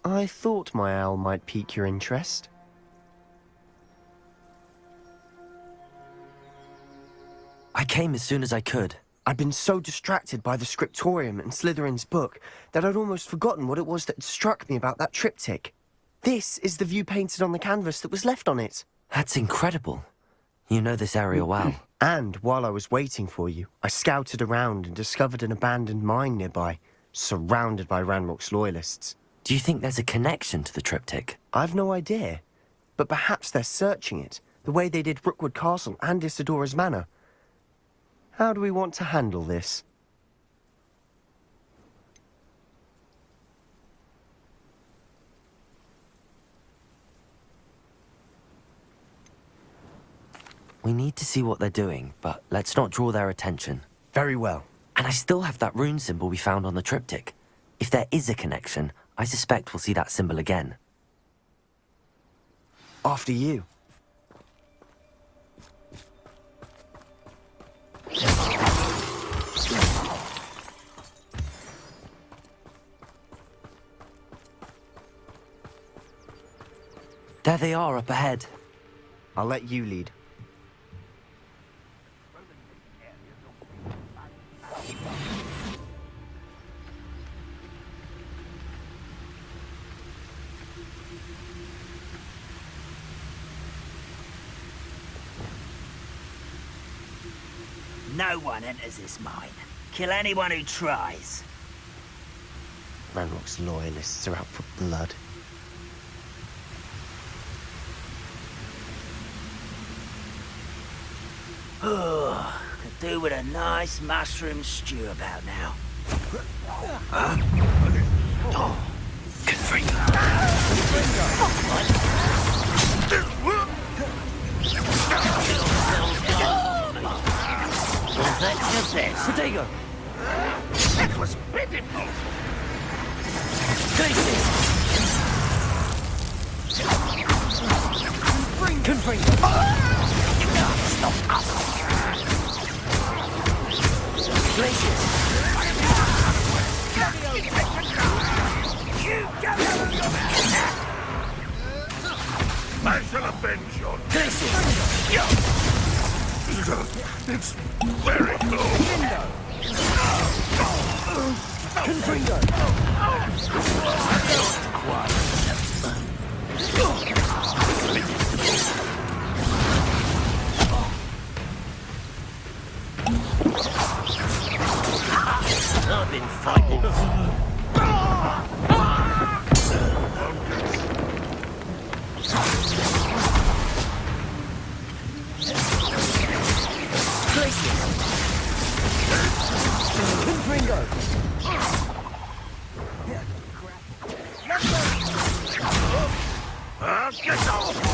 I thought my owl might pique your interest. I came as soon as I could. I'd been so distracted by the scriptorium and Slytherin's book that I'd almost forgotten what it was that struck me about that triptych. This is the view painted on the canvas that was left on it. That's incredible. You know this area well. And while I was waiting for you, I scouted around and discovered an abandoned mine nearby, surrounded by Ranrock's loyalists. Do you think there's a connection to the triptych? I've no idea, but perhaps they're searching it, the way they did Rookwood Castle and Isidora's Manor. How do we want to handle this? We need to see what they're doing, but let's not draw their attention. Very well. And I still have that rune symbol we found on the triptych. If there is a connection, I suspect we'll see that symbol again. After you. There they are, up ahead. I'll let you lead. No one enters this mine. Kill anyone who tries. Ranrock's loyalists are out for blood. Could do with a nice mushroom stew about now. Potato! That was pitiful. I shall avenge your death. It's very I've been fighting. Get off!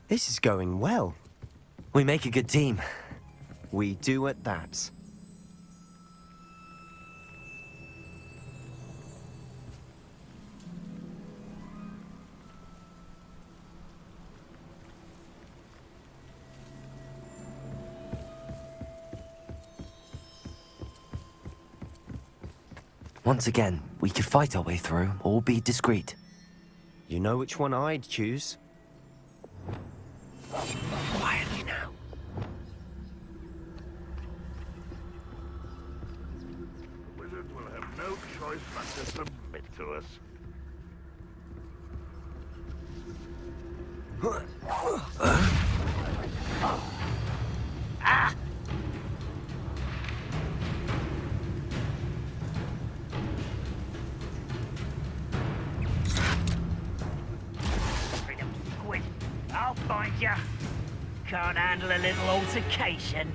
This is going well. We make a good team. We do at that. Once again, we could fight our way through or be discreet. You know which one I'd choose. Quietly now. The wizards will have no choice but to submit to us. Freedom squid. I'll find ya. Can't handle a little altercation.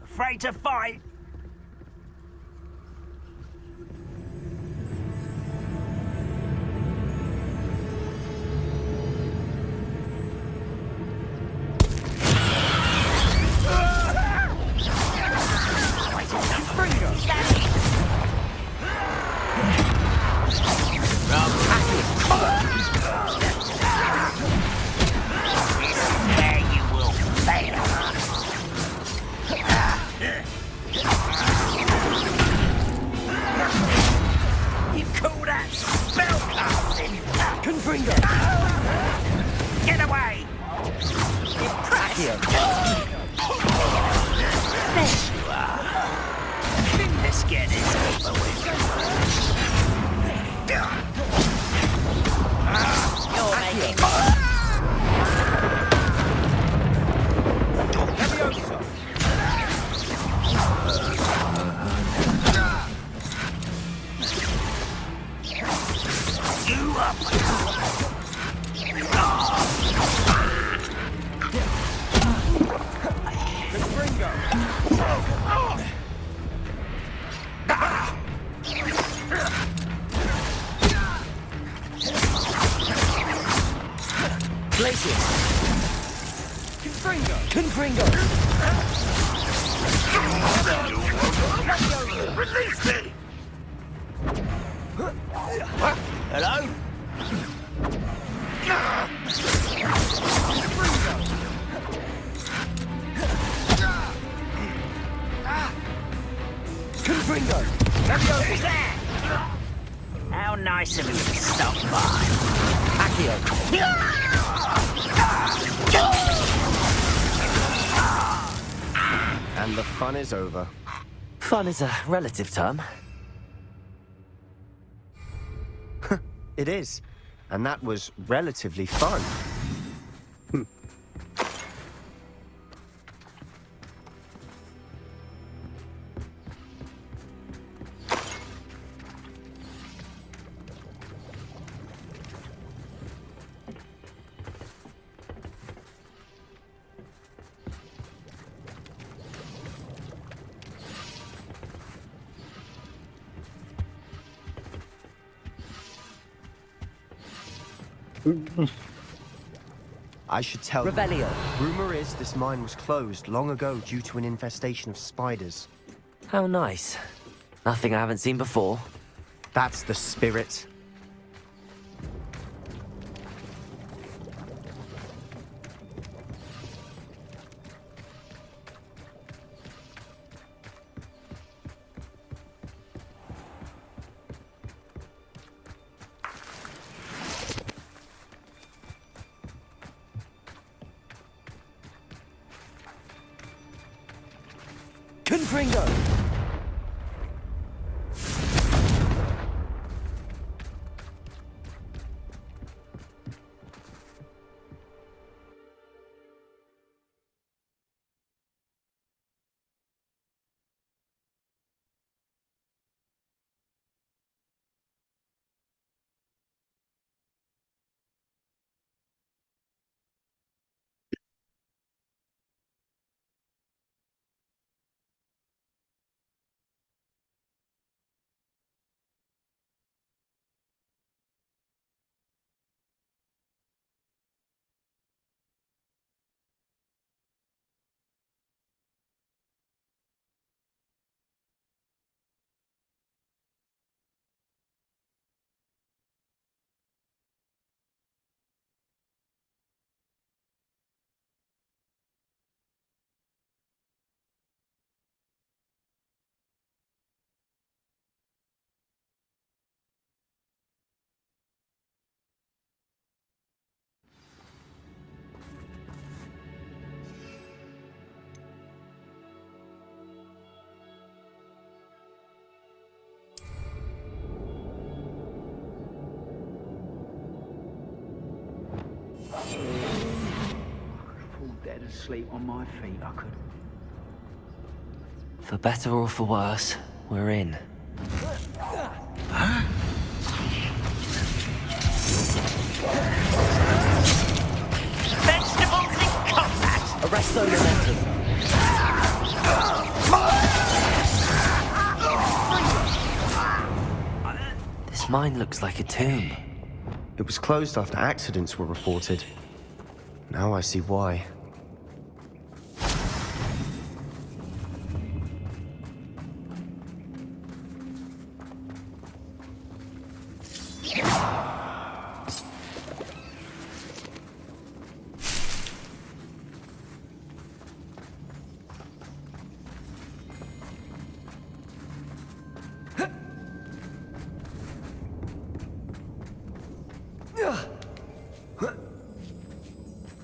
Afraid to fight? Where you will fail. You call that spellcasting? Confringo! Get away! Accio! There you are. Let's get this over with. You're making... Leviosa! You up! Confringo! Glacius! Confringo! Confringo! Release me! Hello? Confringo! Who's that? How nice of him to stop by. Accio! And the fun is over. Fun is a relative term. It is. And that was relatively fun. I should tell you. Revelio. Rumor is this mine was closed long ago due to an infestation of spiders. How nice. Nothing I haven't seen before. That's the spirit. Confringo! sleep on my feet, I could. For better or for worse, we're in. Vegetables in combat! Arrest those momentum. This mine looks like a tomb. It was closed after accidents were reported. Now I see why.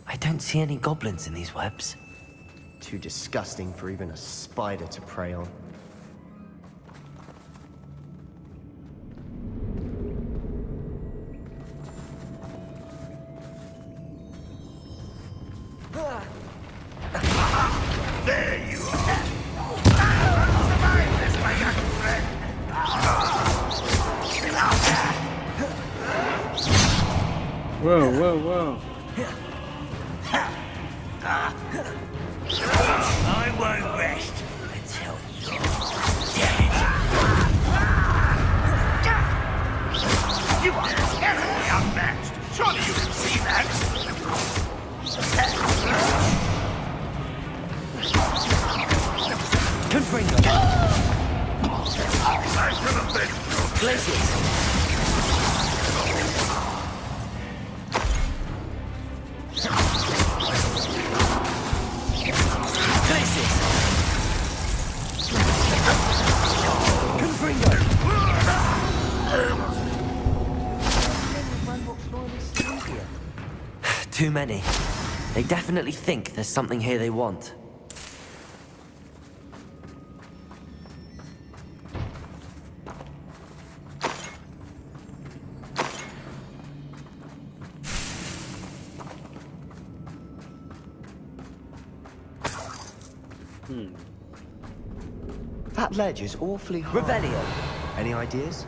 I don't see any goblins in these webs. Too disgusting for even a spider to prey on. There you are! Survive this, my young friend! Whoa, whoa, whoa. I won't rest until you're dead. You are terribly unmatched! Surely you can see that! Confringo! I should have been so Glaciers! Glaciers! Confringo! Too many. They definitely think there's something here they want. That ledge is awfully high. Revelio! Any ideas?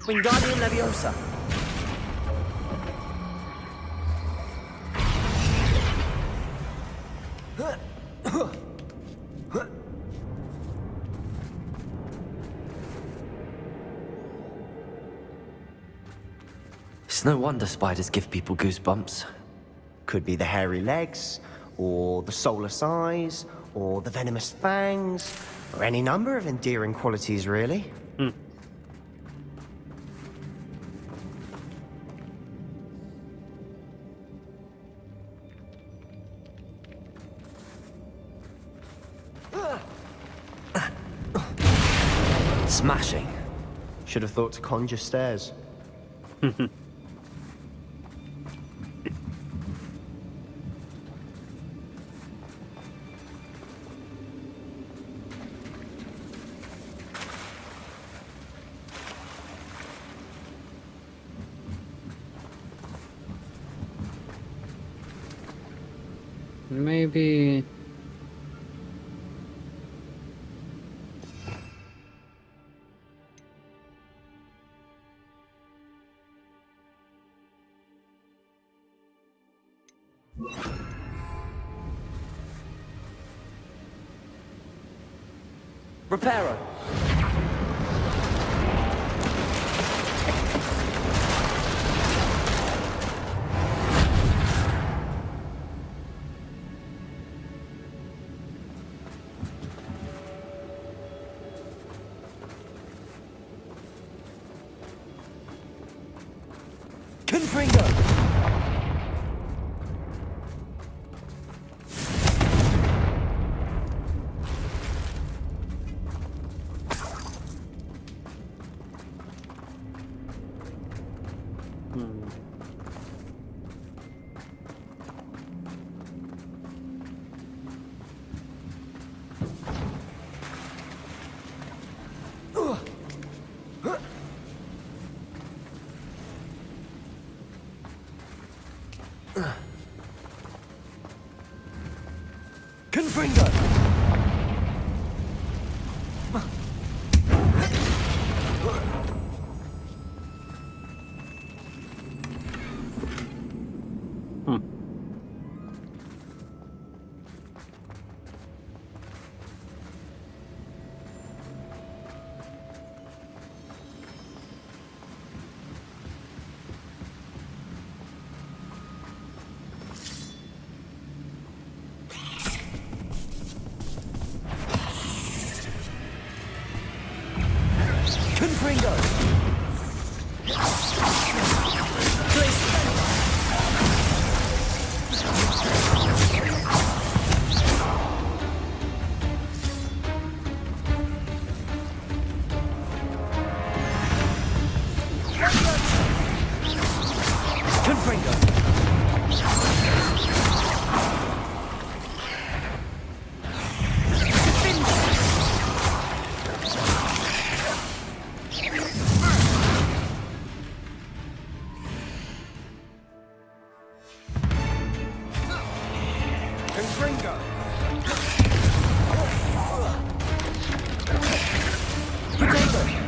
Wingardium Leviosa! It's no wonder spiders give people goosebumps. Could be the hairy legs, or the soulless eyes, or the venomous fangs, or any number of endearing qualities, really. Smashing. Should have thought to conjure stairs. Maybe... Reparo! Confringo! Confringo! Confringo! Confringo! Confringo! Potato!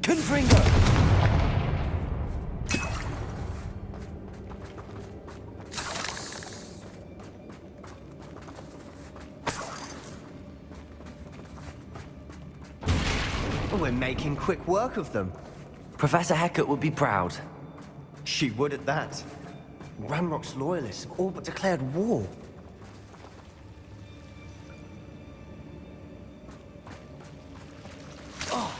Confringo! We're making quick work of them. Professor Hecat would be proud. She would at that. Ranrock's loyalists have all but declared war. Oh.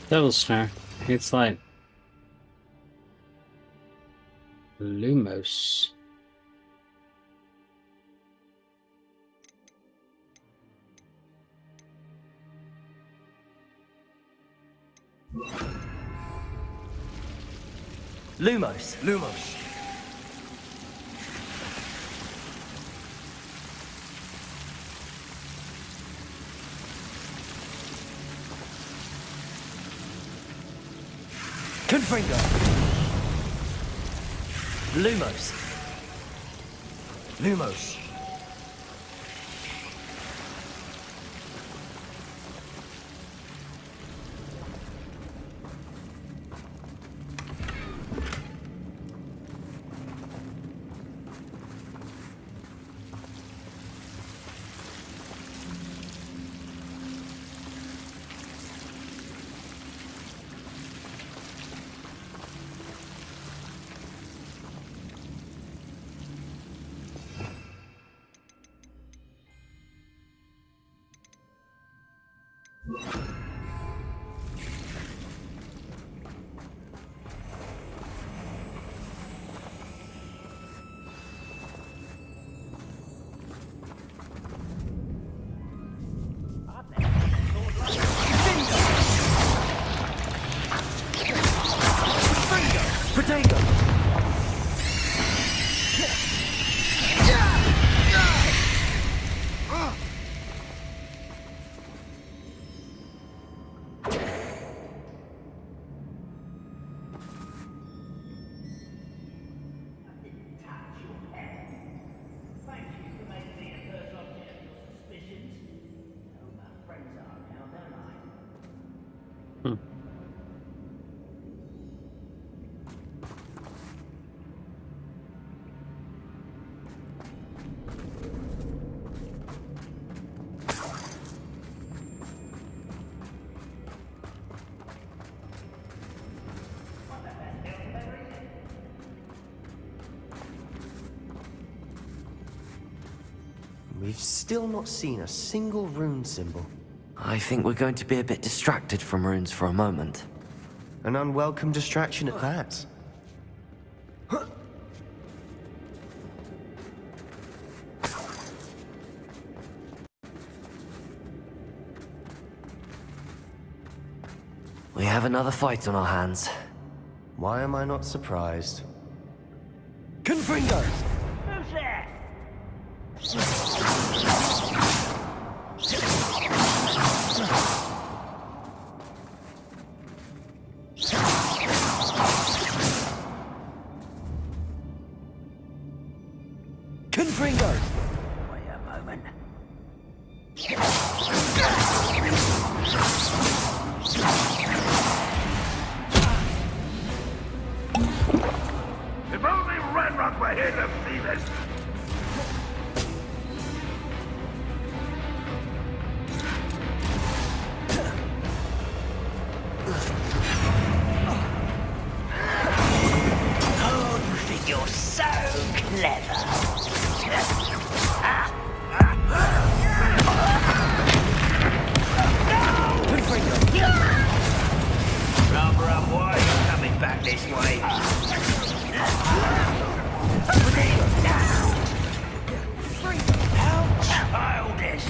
Devil's Snare. It's like Lumos. Lumos. Lumos. Confringo. Lumos. Lumos. Potato! we've still not seen a single rune symbol. I think we're going to be a bit distracted from runes for a moment. An unwelcome distraction at that. We have another fight on our hands. Why am I not surprised? Confringo! Who's there? Confringo! Wait a moment. If only Renrock were here to see this! Oh, you think you're so clever. Rather why you're coming back this way. How childish.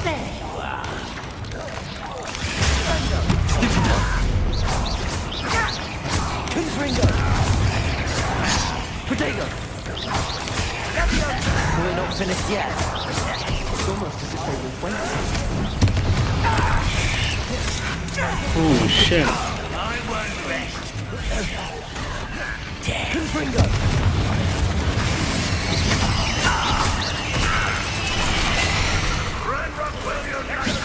There you are. Confringo! Potato! We're not finished yet. It's almost as if they were waiting. Oh shit. I won't rest. Confringo! Renrock will unite!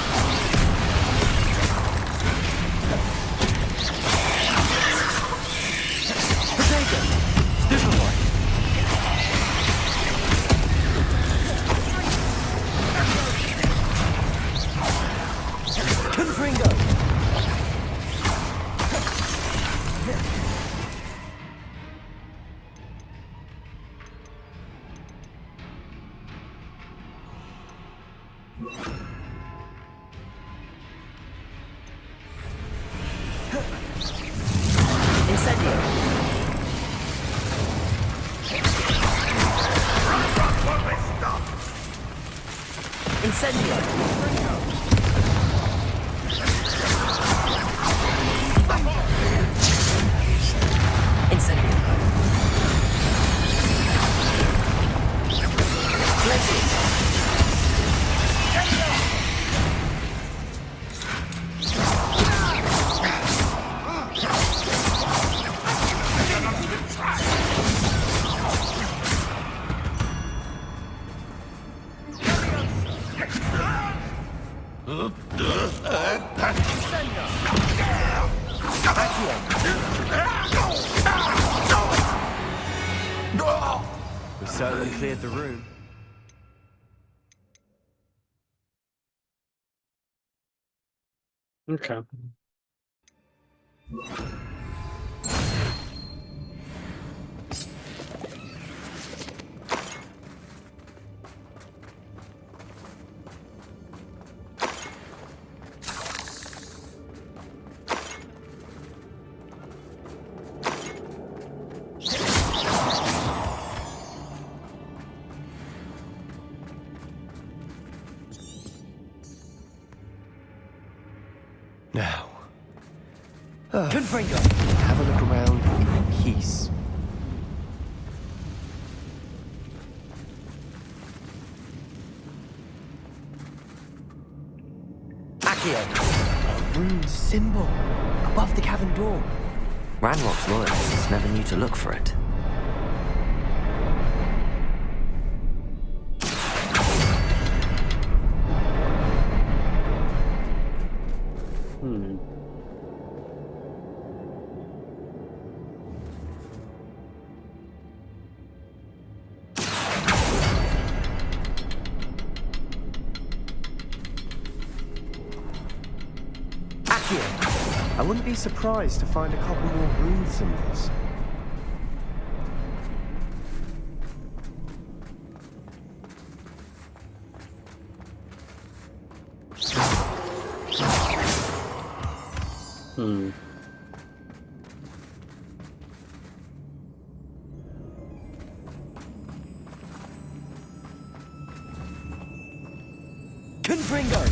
Potato! Stupefy! Confringo! Incendio! Renrock won't be stopped! Incendio! Incendio! Glacius! We certainly cleared the room. Okay. Now. Confringo! Have a look around in peace. Accio! A rune symbol above the cavern door. Ranrock's loyalists never knew to look for it. Accio! I wouldn't be surprised to find a couple more rune symbols. Confringo!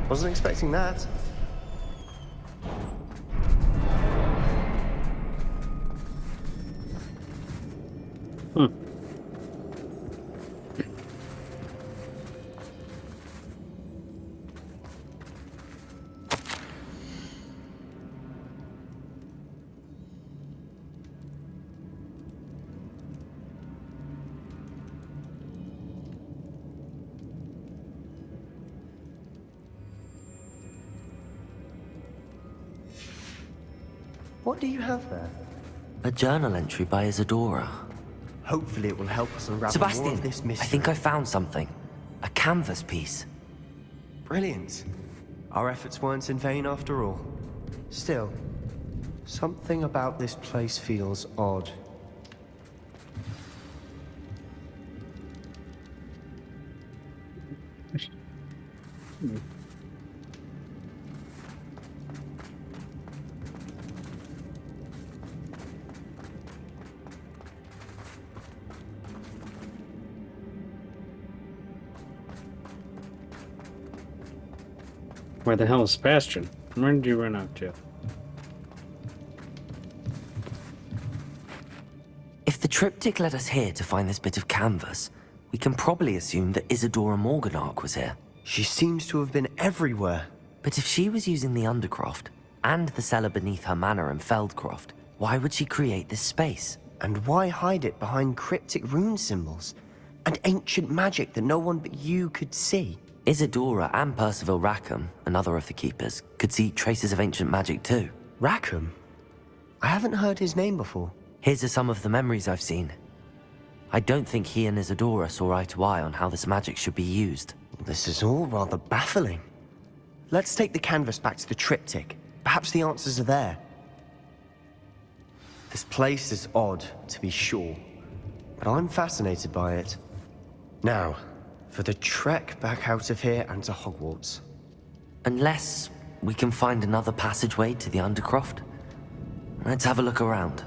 Wasn't expecting that. What do you have there? A journal entry by Isadora. Hopefully it will help us unravel more Sebastian, of this mystery. I think I found something. A canvas piece. Brilliant. Our efforts weren't in vain after all. Still, something about this place feels odd. Where the hell is Sebastian? Where did you run out to? If the triptych led us here to find this bit of canvas, we can probably assume that Isadora Morganark was here. She seems to have been everywhere. But if she was using the Undercroft, and the cellar beneath her manor in Feldcroft, why would she create this space? And why hide it behind cryptic rune symbols? And ancient magic that no one but you could see? Isadora and Percival Rackham, another of the keepers, could see traces of ancient magic too. Rackham? I haven't heard his name before. His are some of the memories I've seen. I don't think he and Isadora saw eye to eye on how this magic should be used. This is all rather baffling. Let's take the canvas back to the triptych. Perhaps the answers are there. This place is odd, to be sure, but I'm fascinated by it. Now, for the trek back out of here and to Hogwarts. Unless we can find another passageway to the Undercroft. Let's have a look around.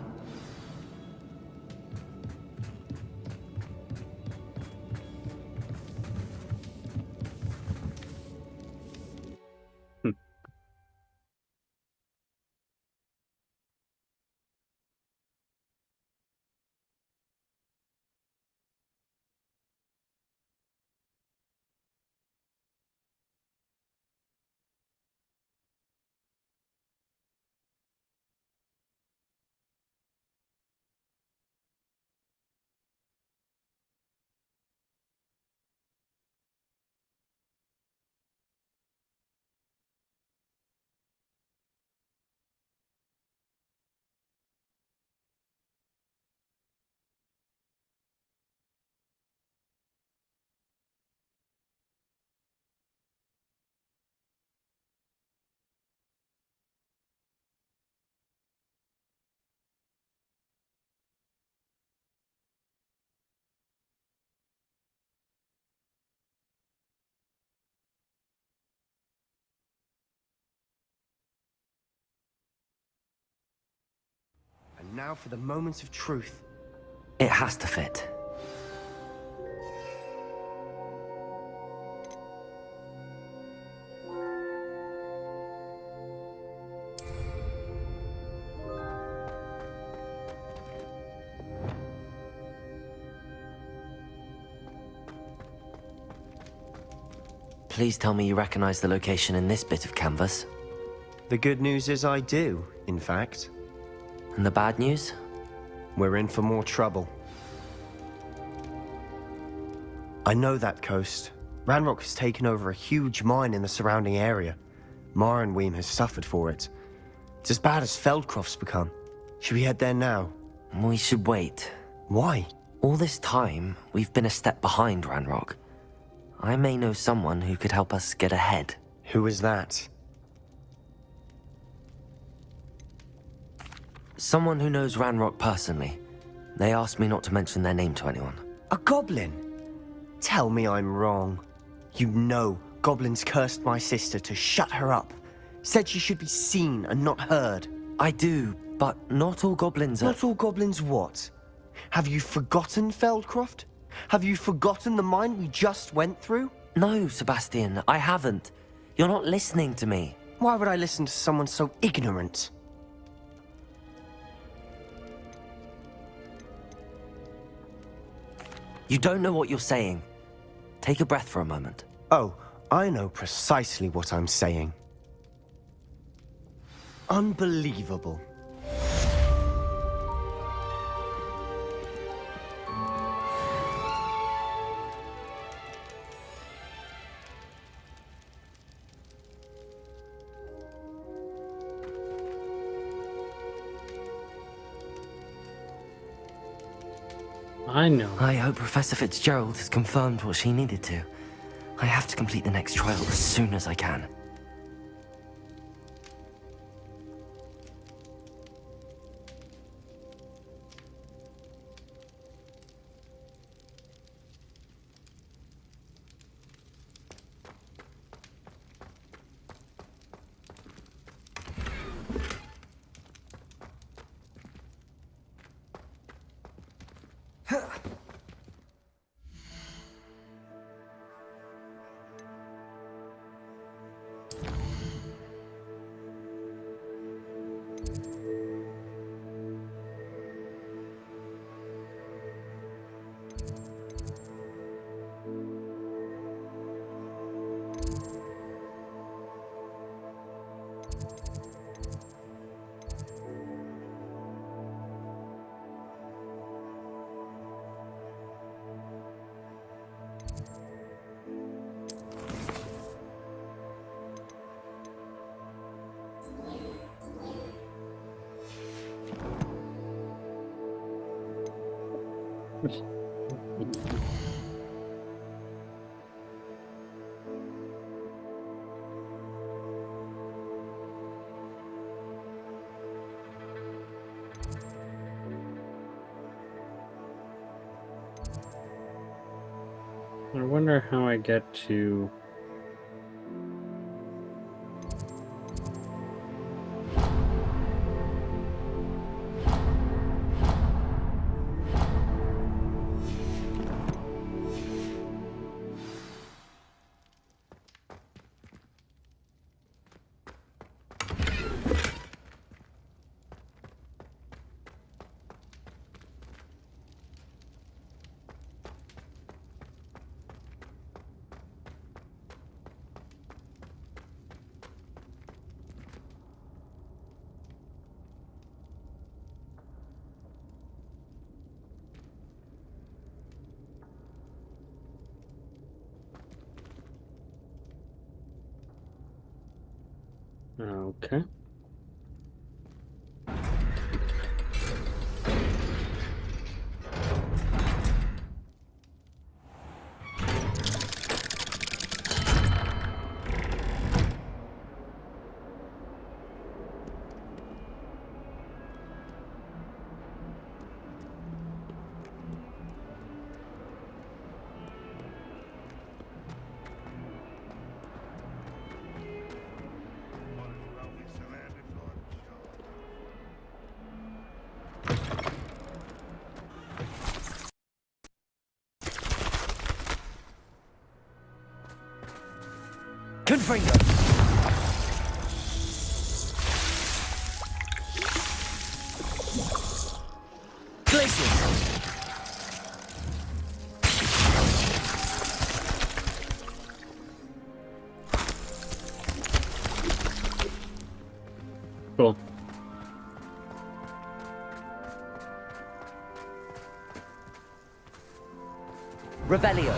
And now for the moment of truth. It has to fit. Please tell me you recognize the location in this bit of canvas. The good news is I do, in fact. And the bad news? We're in for more trouble. I know that coast. Ranrock has taken over a huge mine in the surrounding area. Marenweem has suffered for it. It's as bad as Feldcroft's become. Should we head there now? We should wait. Why? All this time, we've been a step behind Ranrock. I may know someone who could help us get ahead. Who is that? Someone who knows Ranrock personally. They asked me not to mention their name to anyone. A goblin? Tell me I'm wrong. You know goblins cursed my sister to shut her up. Said she should be seen and not heard. I do, but not all goblins are... Not all goblins what? Have you forgotten Feldcroft? Have you forgotten the mine we just went through? No, Sebastian, I haven't. You're not listening to me. Why would I listen to someone so ignorant? You don't know what you're saying. Take a breath for a moment. Oh, I know precisely what I'm saying. Unbelievable. I know. I hope Professor Fitzgerald has confirmed what she needed to. I have to complete the next trial as soon as I can. I wonder how I get to... Okay. Confringo! Glaciers! Cool. Revelio!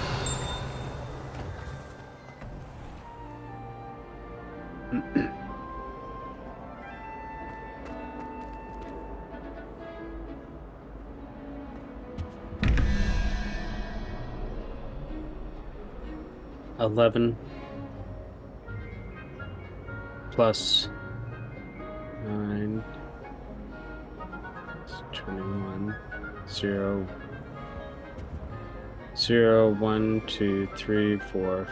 11 plus 9 is 21. 0, 0, 1, 2, 3, 4.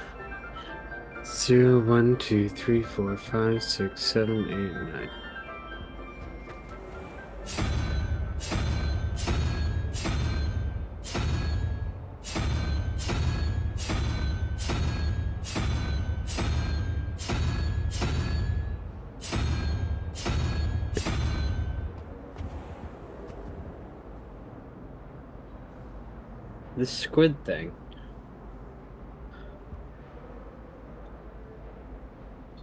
0, 1, 2, 3, 4, 5, 6, 7, 8, 9. This squid thing.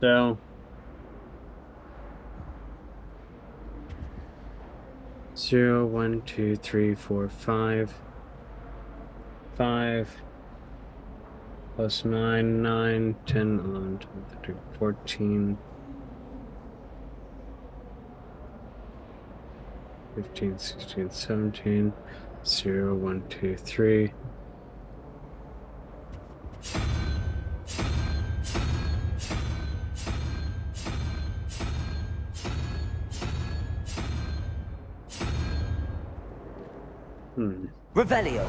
So 0, 1, 2, 3, 4, 5. 5 plus 9, 9, 10, 11, 12, 13, 14. 15, 16, 17. 0, 1, 2, 3. Revelio.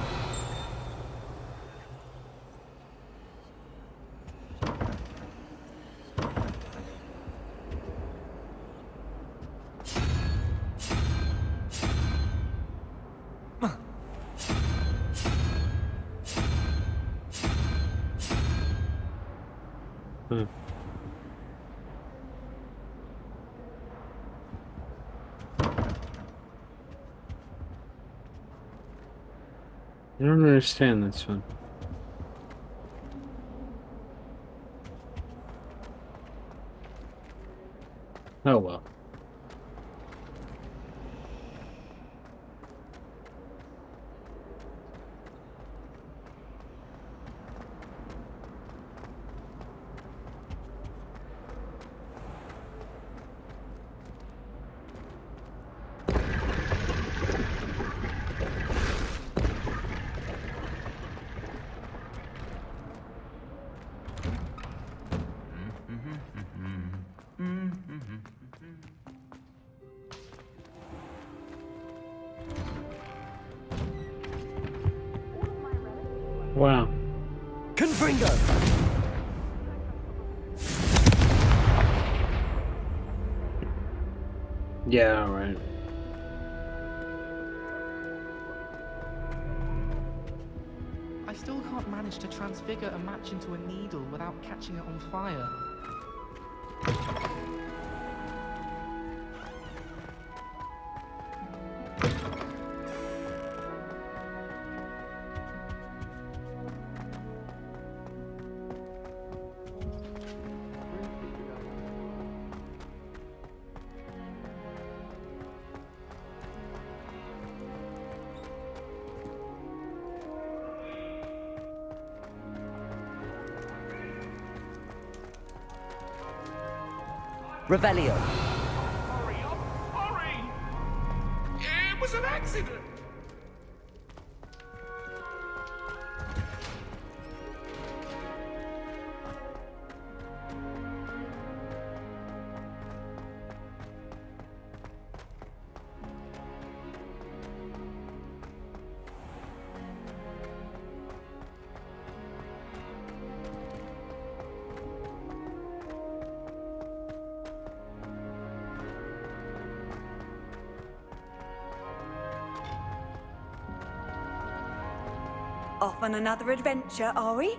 I don't understand this one. Oh well. Wow. Confringo! Yeah, all right. I still can't manage to transfigure a match into a needle without catching it on fire. Revelio. Hurry up! Hurry! It was an accident! Off on another adventure, are we?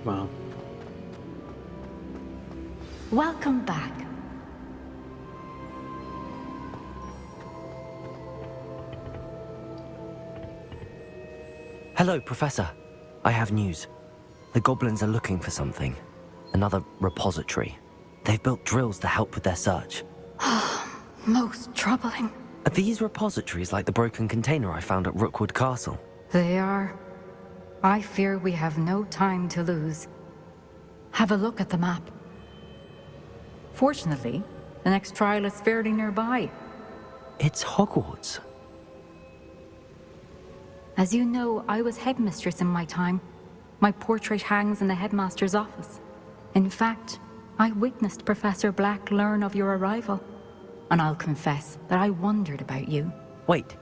Wow. Welcome back. Hello, Professor. I have news. The goblins are looking for something. Another repository. They've built drills to help with their search. Most troubling. Are these repositories like the broken container I found at Rookwood Castle? They are. I fear we have no time to lose. Have a look at the map. Fortunately, the next trial is fairly nearby. It's Hogwarts. As you know, I was headmistress in my time. My portrait hangs in the headmaster's office. In fact, I witnessed Professor Black learn of your arrival. And I'll confess that I wondered about you. Wait,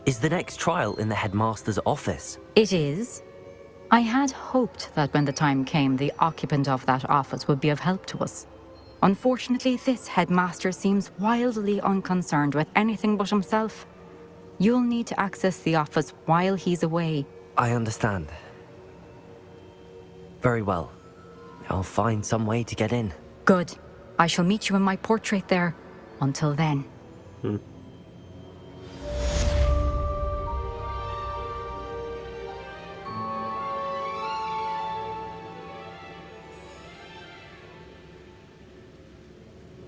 is the next trial in the headmaster's office? It is. I had hoped that when the time came, the occupant of that office would be of help to us. Unfortunately, this headmaster seems wildly unconcerned with anything but himself. You'll need to access the office while he's away. I understand. Very well. I'll find some way to get in. Good. I shall meet you in my portrait there. Until then.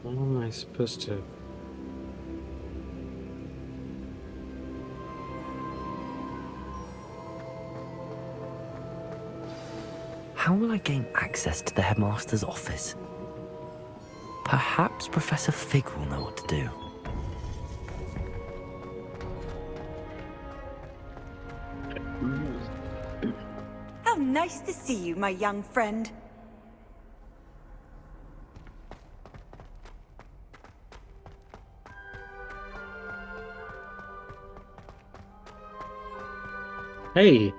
What am I supposed to... How will I gain access to the headmaster's office? Perhaps Professor Fig will know what to do. How nice to see you, my young friend. Hey!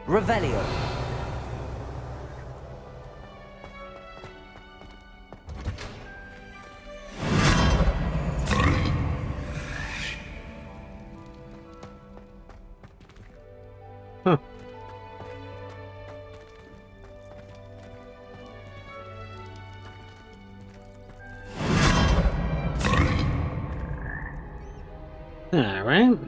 Revelio. Huh. All right.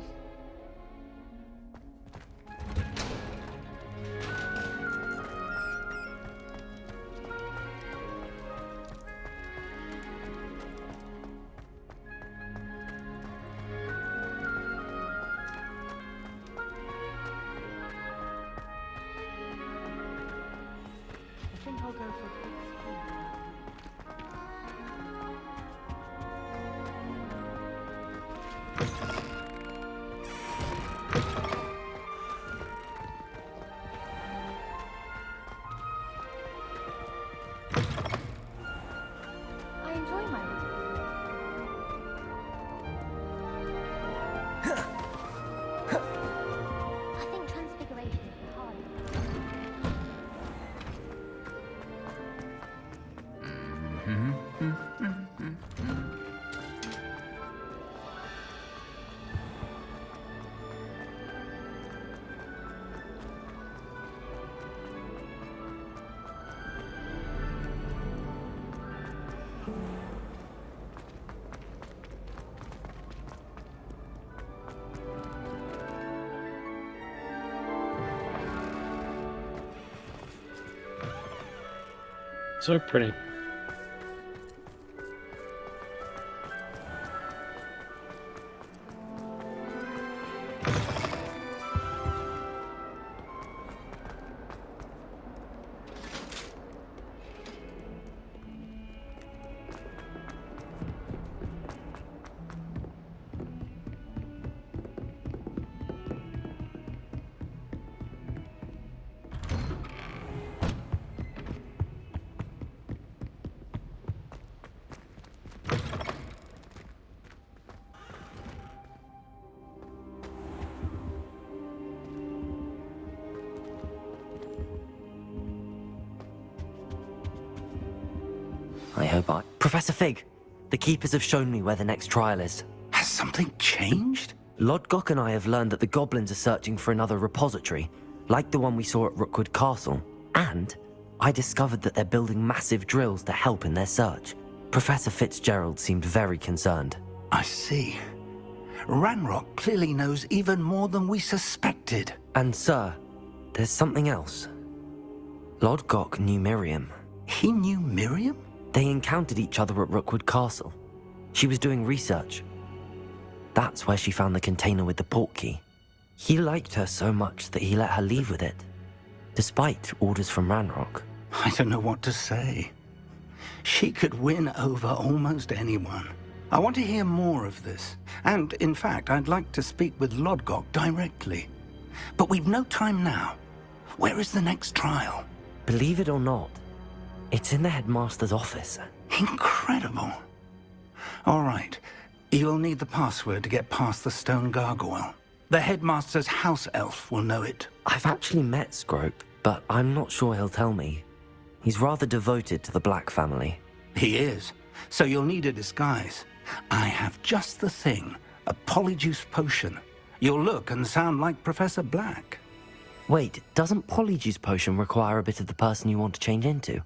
I think I'll go for a quick spin. I enjoy my I think transfiguration is the hardest. So pretty. I hope I... Professor Fig! The Keepers have shown me where the next trial is. Has something changed? Lodgok and I have learned that the goblins are searching for another repository, like the one we saw at Rookwood Castle. And I discovered that they're building massive drills to help in their search. Professor Fitzgerald seemed very concerned. I see. Ranrock clearly knows even more than we suspected. And sir, there's something else. Lodgok knew Miriam. He knew Miriam? They encountered each other at Rookwood Castle. She was doing research. That's where she found the container with the portkey. He liked her so much that he let her leave with it, despite orders from Ranrock. I don't know what to say. She could win over almost anyone. I want to hear more of this. And, in fact, I'd like to speak with Lodgok directly. But we've no time now. Where is the next trial? Believe it or not, it's in the headmaster's office. Incredible. All right. You'll need the password to get past the stone gargoyle. The headmaster's house elf will know it. I've actually met Scrope, but I'm not sure he'll tell me. He's rather devoted to the Black family. He is. So you'll need a disguise. I have just the thing. A polyjuice potion. You'll look and sound like Professor Black. Wait, doesn't polyjuice potion require a bit of the person you want to change into?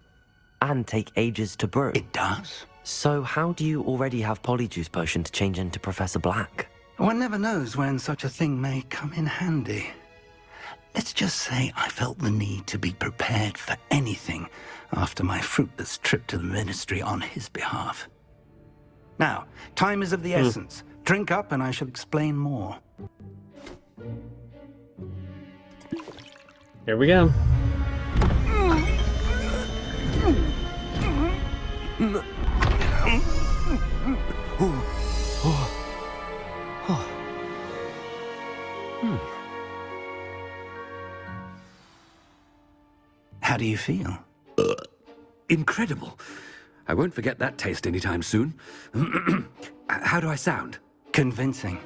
And take ages to brew? It does. So how do you already have polyjuice potion to change into Professor Black? One never knows when such a thing may come in handy. Let's just say I felt the need to be prepared for anything after my fruitless trip to the Ministry on his behalf. Now, time is of the essence. Drink up and I shall explain more. Here we go. How do you feel? Incredible. I won't forget that taste anytime soon. How do I sound? Convincing.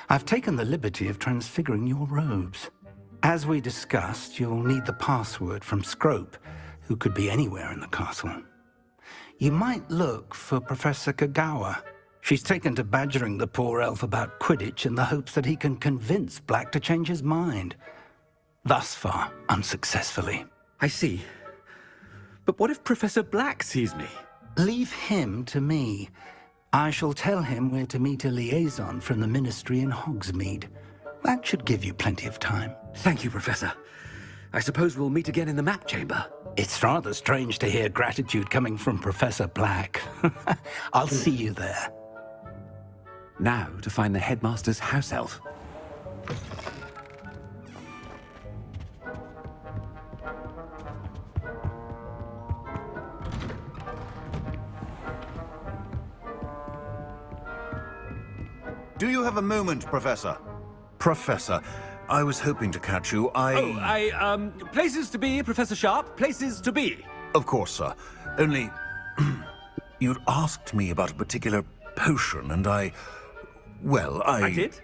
I've taken the liberty of transfiguring your robes. As we discussed, you'll need the password from Scrope, who could be anywhere in the castle. You might look for Professor Kagawa. She's taken to badgering the poor elf about Quidditch in the hopes that he can convince Black to change his mind. Thus far, unsuccessfully. I see. But what if Professor Black sees me? Leave him to me. I shall tell him where to meet a liaison from the Ministry in Hogsmeade. That should give you plenty of time. Thank you, Professor. I suppose we'll meet again in the map chamber. It's rather strange to hear gratitude coming from Professor Black. I'll see you there. Now to find the headmaster's house elf. Do you have a moment, Professor? Professor, I was hoping to catch you. Places to be, Professor Sharp. Places to be. Of course, sir. Only, you'd asked me about a particular potion, and I did?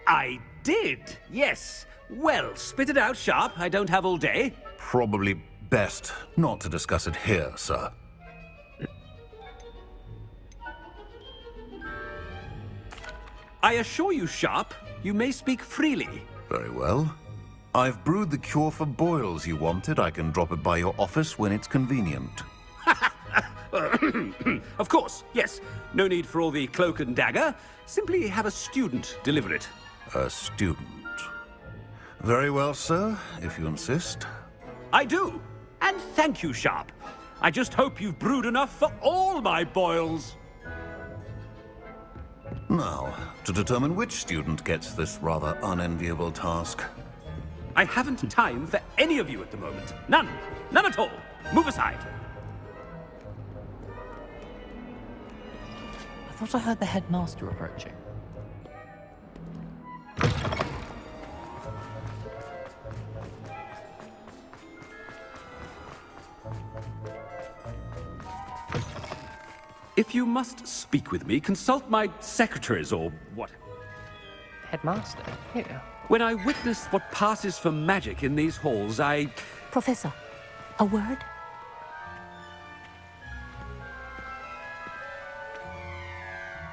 I did, yes. Well, spit it out, Sharp. I don't have all day. Probably best not to discuss it here, sir. I assure you, Sharp, you may speak freely. Very well. I've brewed the cure for boils you wanted. I can drop it by your office when it's convenient. Of course, yes. No need for all the cloak and dagger. Simply have a student deliver it. A student. Very well, sir, if you insist. I do. And thank you, Sharp. I just hope you've brewed enough for all my boils. Now, to determine which student gets this rather unenviable task. I haven't time for any of you at the moment. None. None at all. Move aside. I thought I heard the headmaster approaching. If you must speak with me, consult my secretaries or what. Headmaster? Here. When I witness what passes for magic in these halls, Professor, a word?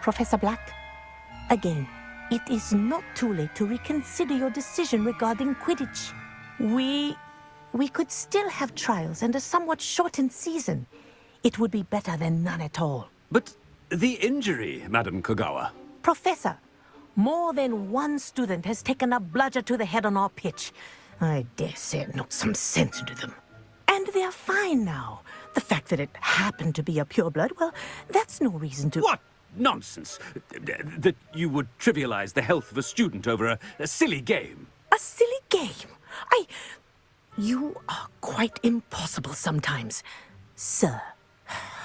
Professor Black, again, it is not too late to reconsider your decision regarding Quidditch. We could still have trials and a somewhat shortened season. It would be better than none at all. But the injury, Madam Kogawa. Professor, more than one student has taken a bludger to the head on our pitch. I dare say it knocked some sense into them. And they're fine now. The fact that it happened to be a pureblood, well, that's no reason to... What nonsense! That you would trivialize the health of a student over a silly game. A silly game? You are quite impossible sometimes. Sir,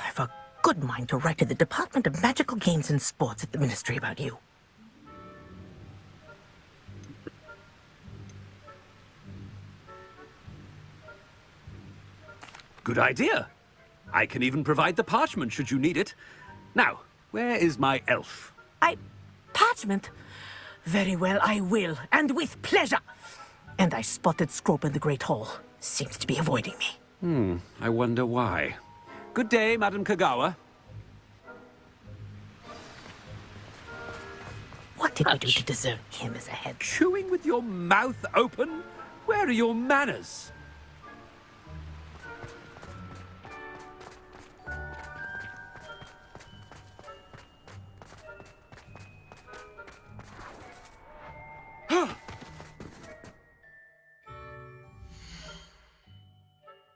I've a good mind to write to the Department of Magical Games and Sports at the Ministry about you. Good idea. I can even provide the parchment should you need it. Now, where is my elf? Parchment? Very well, I will, and with pleasure. And I spotted Scrope in the Great Hall. Seems to be avoiding me. I wonder why. Good day, Madam Kogawa. What did we do to deserve him as a head? Chewing with your mouth open? Where are your manners?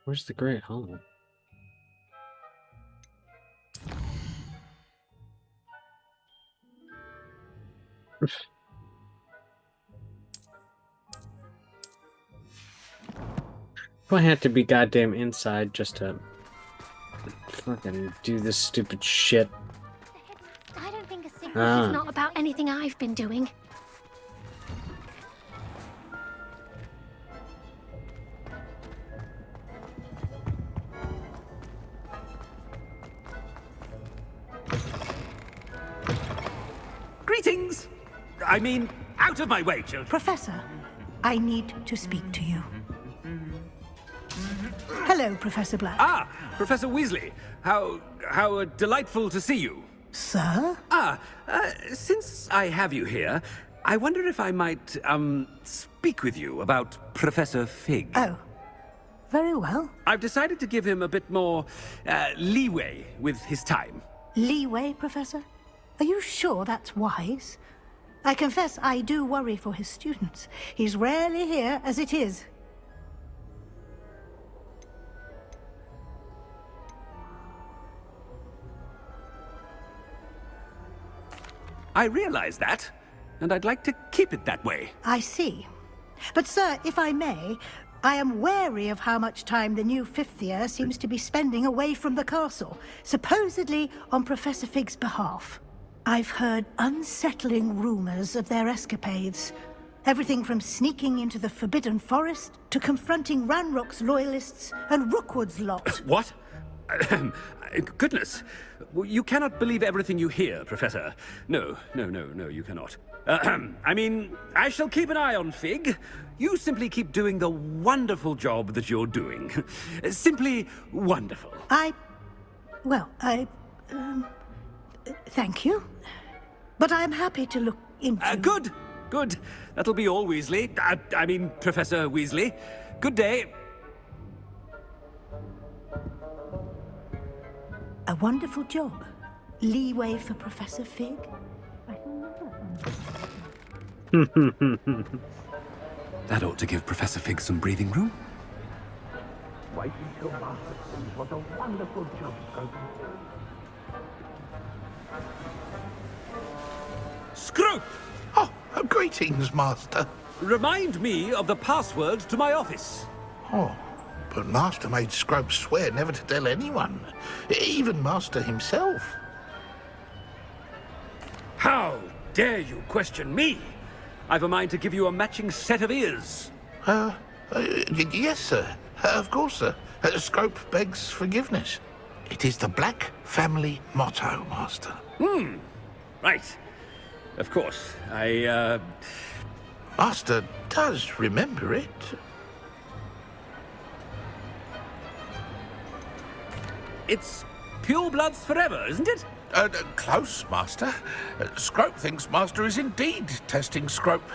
Where's the Great Hall? I had to be goddamn inside just to fucking do this stupid shit. I don't think a secret is not about anything I've been doing. Greetings! I mean, out of my way, children. Professor, I need to speak to you. Hello, Professor Black. Ah, Professor Weasley. How delightful to see you. Sir? Since I have you here, I wonder if I might, speak with you about Professor Fig. Oh, very well. I've decided to give him a bit more, leeway with his time. Leeway, Professor? Are you sure that's wise? I confess I do worry for his students. He's rarely here as it is. I realize that, and I'd like to keep it that way. I see. But, sir, if I may, I am wary of how much time the new fifth year seems to be spending away from the castle, supposedly on Professor Fig's behalf. I've heard unsettling rumors of their escapades. Everything from sneaking into the Forbidden Forest to confronting Ranrock's loyalists and Rookwood's lot. What? Goodness. You cannot believe everything you hear, Professor. No, you cannot. I mean, I shall keep an eye on Fig. You simply keep doing the wonderful job that you're doing. Simply wonderful. Thank you. But I'm happy to look into... Good. That'll be all, Weasley. I mean, Professor Weasley. Good day. A wonderful job. Leeway for Professor Fig. That ought to give Professor Fig some breathing room. Wait until Master sees what a wonderful job Scrope! Oh, greetings, Master. Remind me of the password to my office. Oh, but Master made Scrope swear never to tell anyone, even Master himself. How dare you question me? I've a mind to give you a matching set of ears. Yes, sir. Of course, sir. Scrope begs forgiveness. It is the Black family motto, Master. Right. Of course. Master does remember it. It's pure bloods forever, isn't it? Close, Master. Scrope thinks Master is indeed testing Scrope.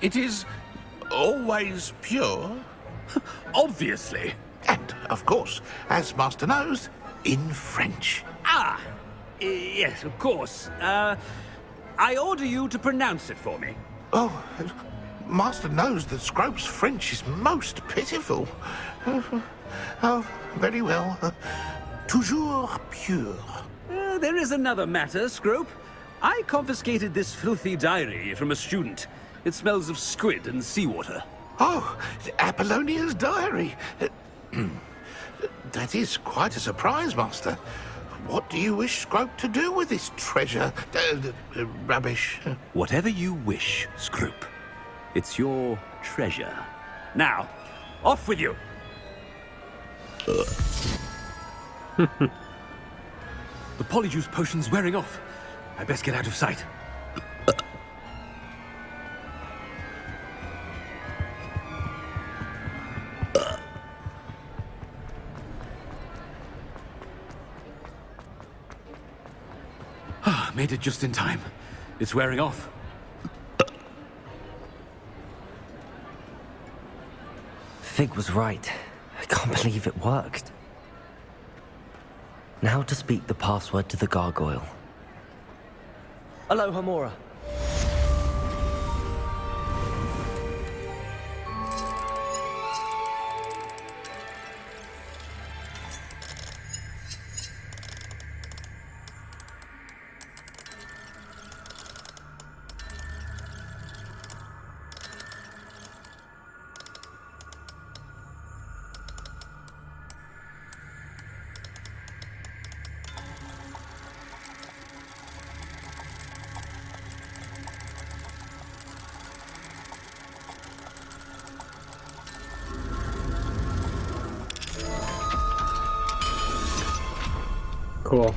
It is always pure. Obviously. And, of course, as Master knows, in French. Ah, yes, of course. I order you to pronounce it for me. Oh, Master knows that Scrope's French is most pitiful. Oh, very well. Toujours pure. There is another matter, Scrope. I confiscated this filthy diary from a student. It smells of squid and seawater. Oh, Apollonia's diary. That is quite a surprise, Master. What do you wish Scrope to do with this treasure? Rubbish. Whatever you wish, Scrope. It's your treasure. Now, off with you! The polyjuice potion's wearing off. I best get out of sight. Made it just in time. It's wearing off. Fig was right. I can't believe it worked. Now to speak the password to the gargoyle. Aloha, Mora. Cool.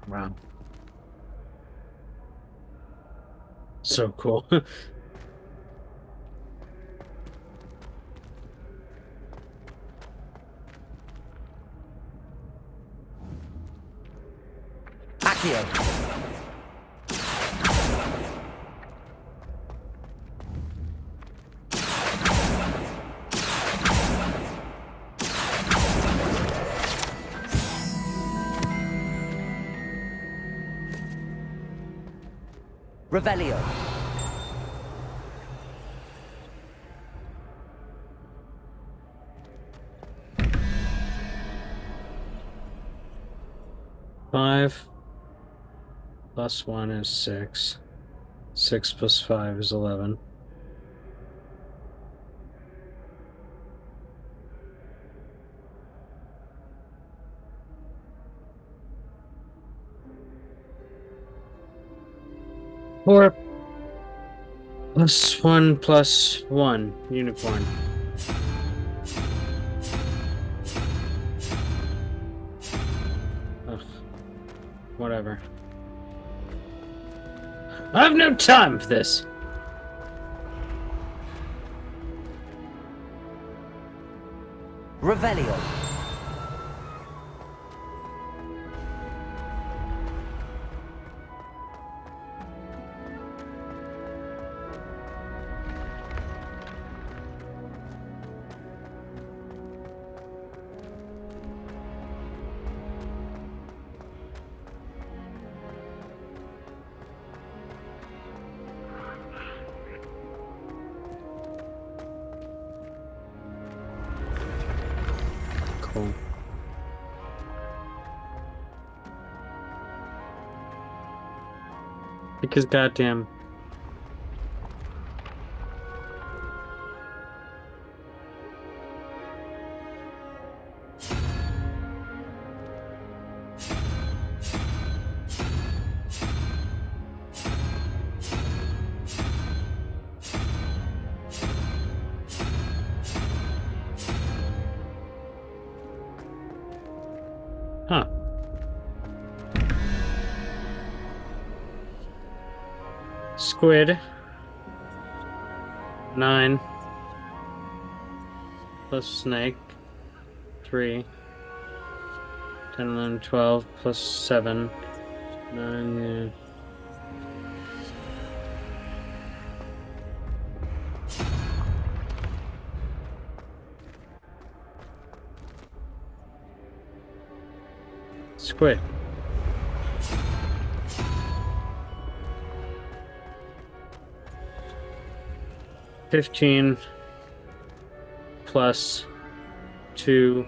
Wow. So cool. Accio. Revelio. Five plus 1 is 6. 6 plus 5 is 11. Four plus 1 plus 1. Unicorn. Ugh. Whatever. I have no time for this. Revelio. Cool. Because goddamn. Huh. Squid. 9. Plus snake. 3. 10, 11, 12. Plus 7. 9, yeah. Squid. $15 plus 2,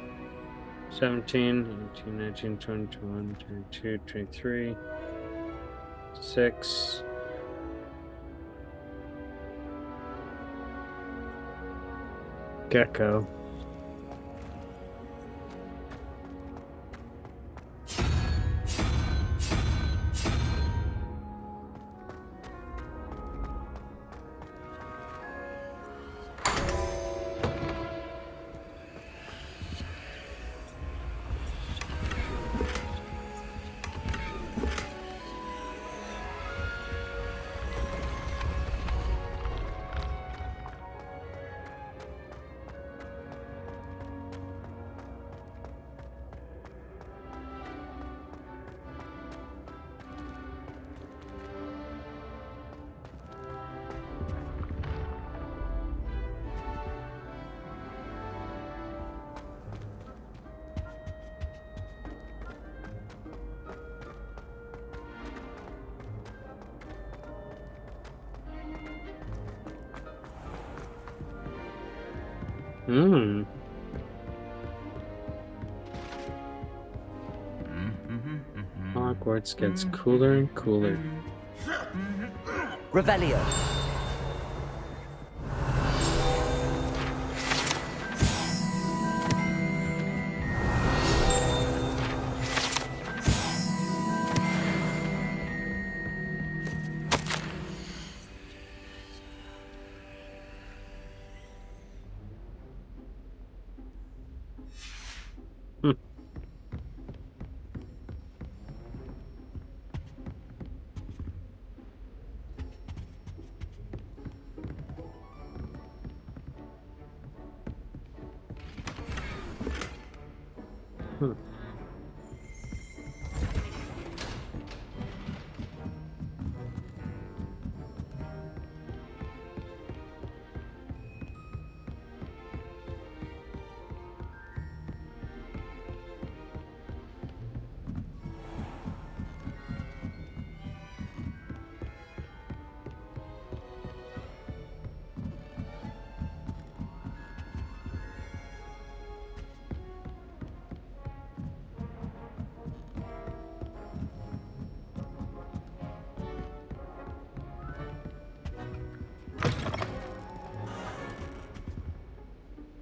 17, 18, 19, 20, 21, 22, 23, 6. Gecko. Hogwarts gets cooler and cooler. Revelio.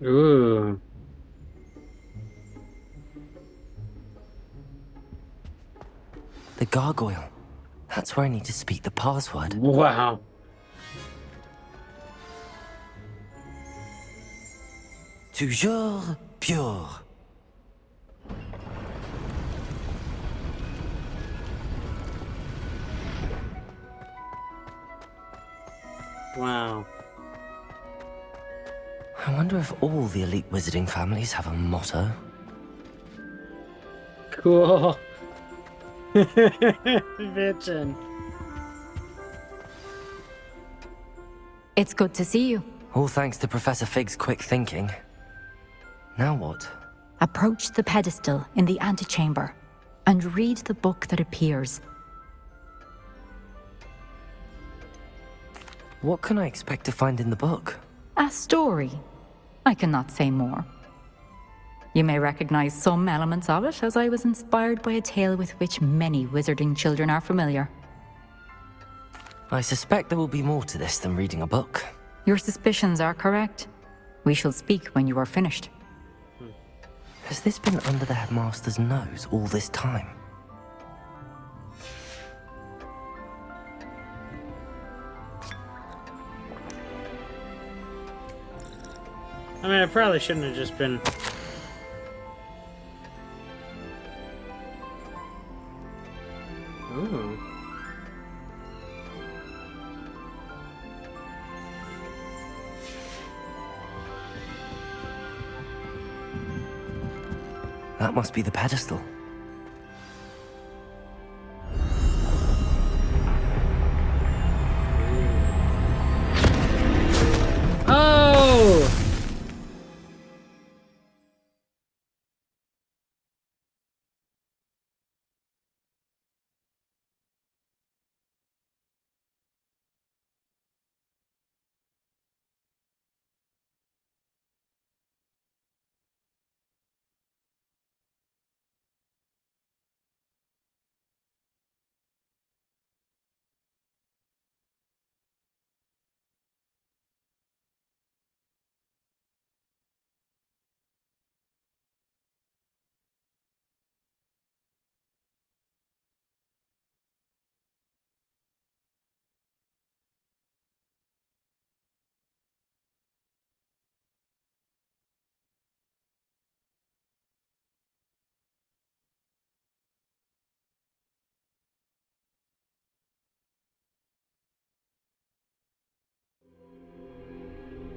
Ooh. The gargoyle. That's where I need to speak the password. Wow. Toujours pure. Wow. I wonder if all the elite wizarding families have a motto. Cool. Bitchin'. It's good to see you. All thanks to Professor Fig's quick thinking. Now what? Approach the pedestal in the antechamber and read the book that appears. What can I expect to find in the book? A story. I cannot say more. You may recognize some elements of it, as I was inspired by a tale with which many wizarding children are familiar. I suspect there will be more to this than reading a book. Your suspicions are correct. We shall speak when you are finished. Has this been under the headmaster's nose all this time? I mean, I probably shouldn't have just been Oh. That must be the pedestal. Oh!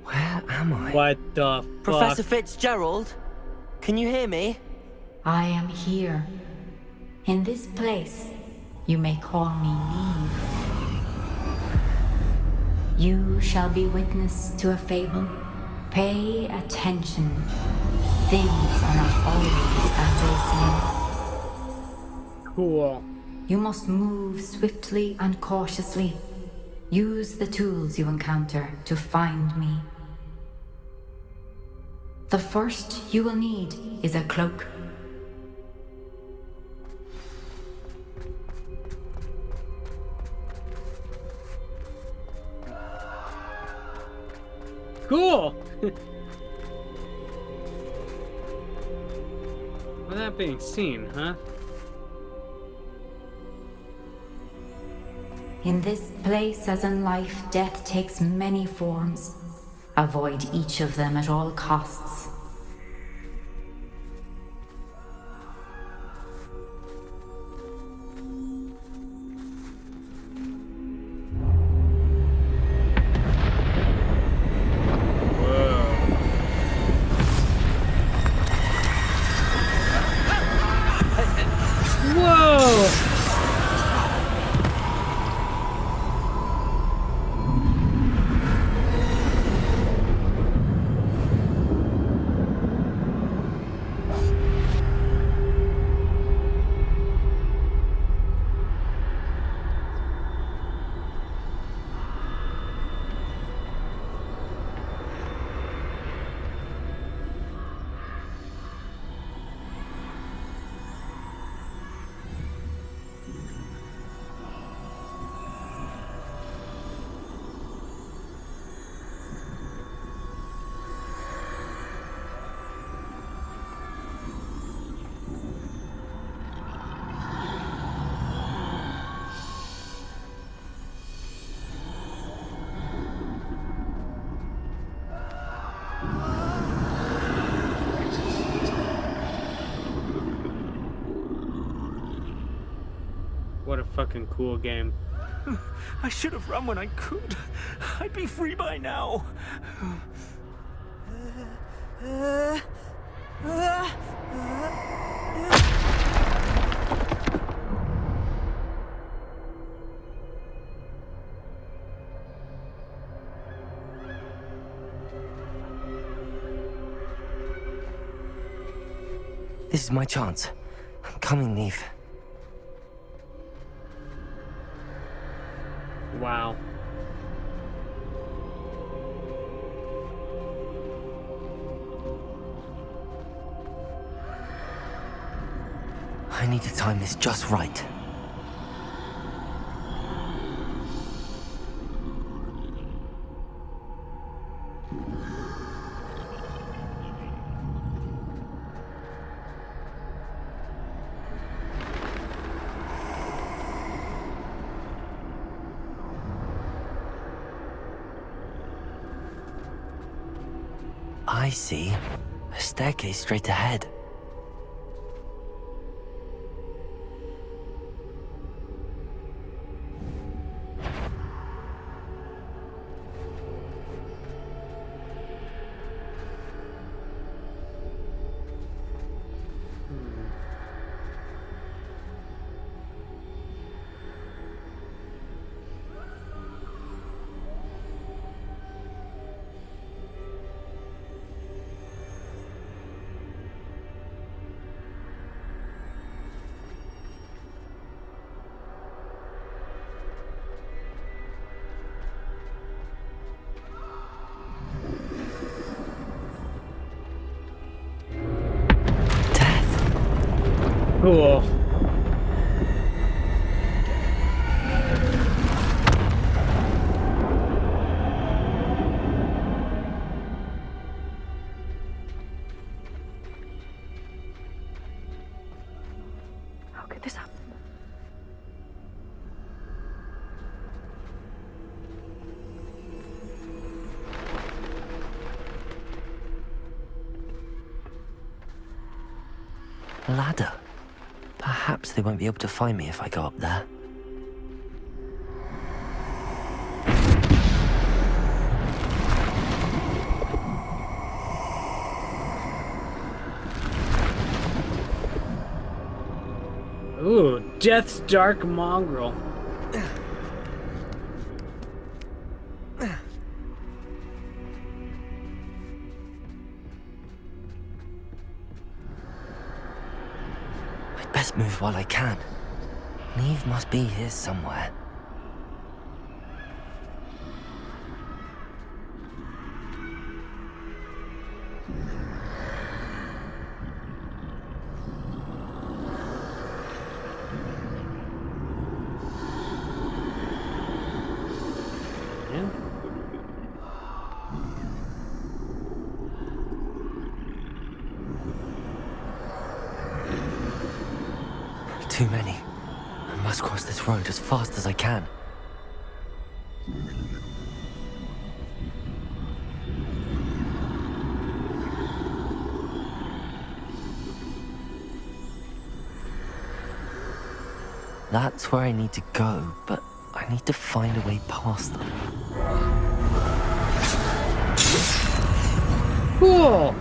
Where am I? What the fuck? Professor Fitzgerald? Can you hear me? I am here. In this place, you may call me Neve. You shall be witness to a fable. Pay attention. Things are not always as they seem. Cool. You must move swiftly and cautiously. Use the tools you encounter to find me. The first you will need is a cloak. Cool! With that being seen, huh? In this place, as in life, death takes many forms. Avoid each of them at all costs. What a fucking cool game. I should have run when I could. I'd be free by now. This is my chance. I'm coming, Neve. Wow. I need to time this just right. I see. A staircase straight ahead. Cool. How could this happen? A ladder. Perhaps they won't be able to find me if I go up there. Ooh, Death's Dark Mongrel. I'd best move while I can. Neve must be here somewhere. Too many. I must cross this road as fast as I can. That's where I need to go, but I need to find a way past them. Cool.